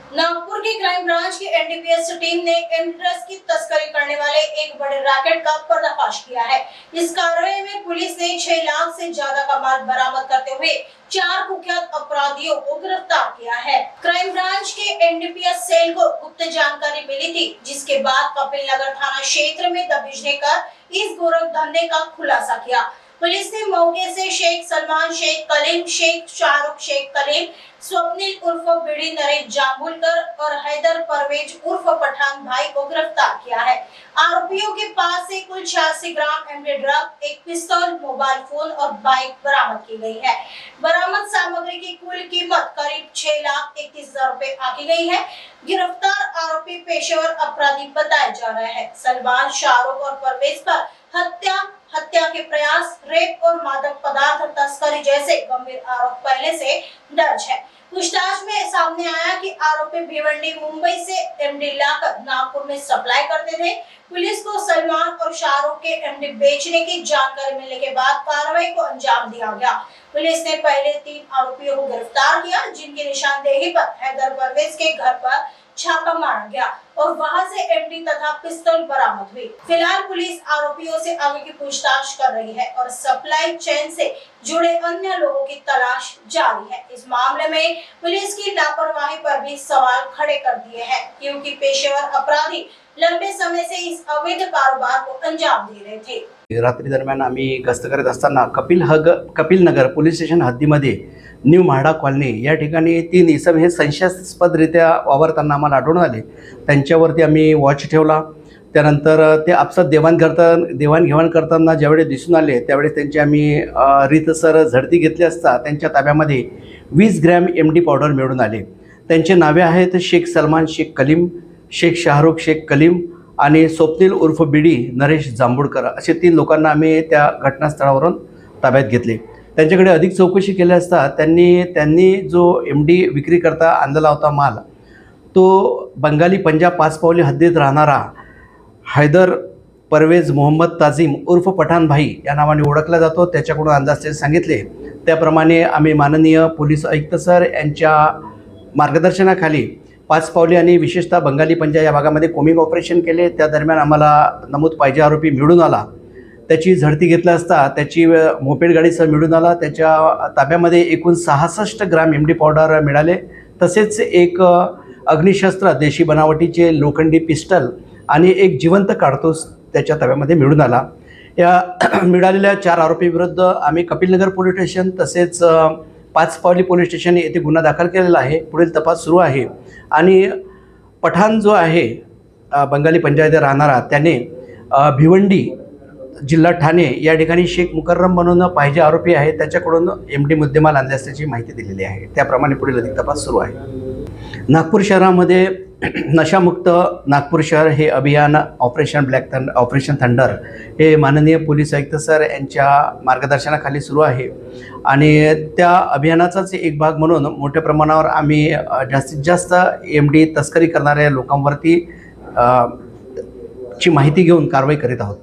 नागपुर की crime branch की NDPS team ने ड्रग्स की तस्करी करने वाले एक बड़े रैकेट का पर्दाफाश किया है। इस कार्रवाई में पुलिस ने 6 लाख से ज्यादा का माल बरामद करते हुए 4 कुख्यात अपराधियों को गिरफ्तार किया है। क्राइम ब्रांच के एनडीपीएस सेल को गुप्त जानकारी मिली थी, जिसके बाद कपिल नगर थाना क्षेत्र में दबिश देकर इस गोरख धंधे का खुलासा किया। पुलिस ने मौके से शेख सलमान शेख कलीम, शेख शाहरुख शेख कलीम, स्वप्निल उर्फ बिड़ी नरेश जामुलकर और हैदर परवेज उर्फ पठान भाई को गिरफ्तार किया है। आरोपियों के पास से कुल 86 ग्राम एमडी ड्रग, एक पिस्तौल, मोबाइल फोन और बाइक बरामद की गई है। बरामद सामग्री की कुल कीमत करीब 6,31,000 रुपए आकी गई है। गिरफ्तार आरोपी पेशेवर अपराधी बताए जा रहे हैं। सलमान, शाहरुख और परवेज पर हत्या के प्रयास, रेप और मादक पदार्थ तस्करी जैसे गंभीर आरोप पहले से दर्ज है। पूछताछ में सामने आया कि आरोपी भिवंडी मुंबई से एमडी लाकर नागपुर में सप्लाई करते थे। पुलिस को सलमान और शाहरुख के एमडी बेचने की जानकारी मिलने के बाद कार्रवाई को अंजाम दिया गया। पुलिस ने पहले 3 आरोपियों को गिरफ्तार किया, जिनकी निशानदेही पर हैदर परवेज के घर पर छापा मारा गया और वहां से एमडी तथा पिस्तौल बरामद हुई। फिलहाल पुलिस आरोपियों से आगे की पूछताछ कर रही है और सप्लाई चेन से जुड़े अन्य लोगों की तलाश जारी है। इस मामले में पुलिस की लापरवाही पर भी सवाल खड़े कर दिए हैं, क्योंकि पेशेवर अपराधी लंबे समय से इस अवैध कारोबार को अंजाम दे रहे थे। रात्री दरम्यान आम्ही गस्त करत असताना कपिल नगर पोलीस स्टेशन हद्दीमध्ये न्यू म्हाडा कॉलनी या ठिकाणी 3 इसम हे संशयास्पदरित्या वावरताना आम्हाला आढळून आले। त्यांच्यावरती आम्ही वॉच ठेवला। त्यानंतर ते आपसात देवाणघेवाण करताना ज्यावेळी दिसून आले त्यावेळी त्यांची आम्ही रीतसर झडती घेतली असता त्यांच्या ताब्यामध्ये 20 ग्रॅम एमडी पावडर मिळून आले। त्यांचे नावे आहेत शेख सलमान शेख कलीम, शेख शाहरुख शेख कलीम आणि स्वप्निल उर्फ बिडी नरेश जांभूळकर असे 3 लोकांना आम्ही त्या घटनास्थळावरून ताब्यात घेतले। त्यांच्याकडे अधिक चौकशी केली असता त्यांनी जो एमडी विक्री करता आणलेला होता माल तो बंगाली पंजाब 5 पावली हद्दीत राहणारा हैदर परवेज मोहम्मद ताजीम उर्फ पठान भाई या नावाने ओळखला जातो। त्याच्याकडून अंदाजे सांगितले त्याप्रमाणे आम्ही माननीय पोलीस आयुक्त सर यांच्या मार्गदर्शनाखाली 5 पावली आणि विशेषतः बंगाली पंजाब या भागामध्ये कोमिंग ऑपरेशन केले। त्या दरम्यान आम्हाला नमूद पाहिजे आरोपी मिळून आला। त्याची झडती घेतली असता त्याची मोपेड गाडीसह मिळून आला। त्याच्या ताब्यामध्ये एकूण 66 ग्राम एमडी पावडर मिळाले। तसेच एक अग्निशस्त्र देशी बनावटीचे लोखंडी पिस्टल आणि एक जिवंत कारतूस त्याच्या ताब्यामध्ये मिळून आला। या मिळालेल्या 4 आरोपी विरुद्ध आम्ही कपिलनगर पोलीस स्टेशन तसेच 5 पावली पोलीस स्टेशन येथे गुन्हा दाखल केलेला आहे। पुढील तपास सुरू आहे आणि पठाण जो आहे बंगाली पंजाब येथे राहणारा त्याने भिवंडी जिल्हा ठाणे या ठिकाणी शेख मुकर्रम म्हणून पाहिजे आरोपी आहे त्याच्याकडून एमडी मुद्देमाल आणले असल्याची माहिती दिलेली आहे। त्याप्रमाणे पुढील अधिक तपास सुरू आहे। नागपूर शहरामध्ये नशामुक्त नागपूर शहर हे अभियान ऑपरेशन थंडर हे माननीय पोलीस आयुक्त सर यांच्या मार्गदर्शनाखाली सुरू आहे आणि त्या अभियानाचाच एक भाग म्हणून मोठ्या प्रमाणावर आम्ही जास्तीत जास्त एमडी तस्करी करणाऱ्या लोकांवरती ची माहिती घेऊन कारवाई करीत आहोत।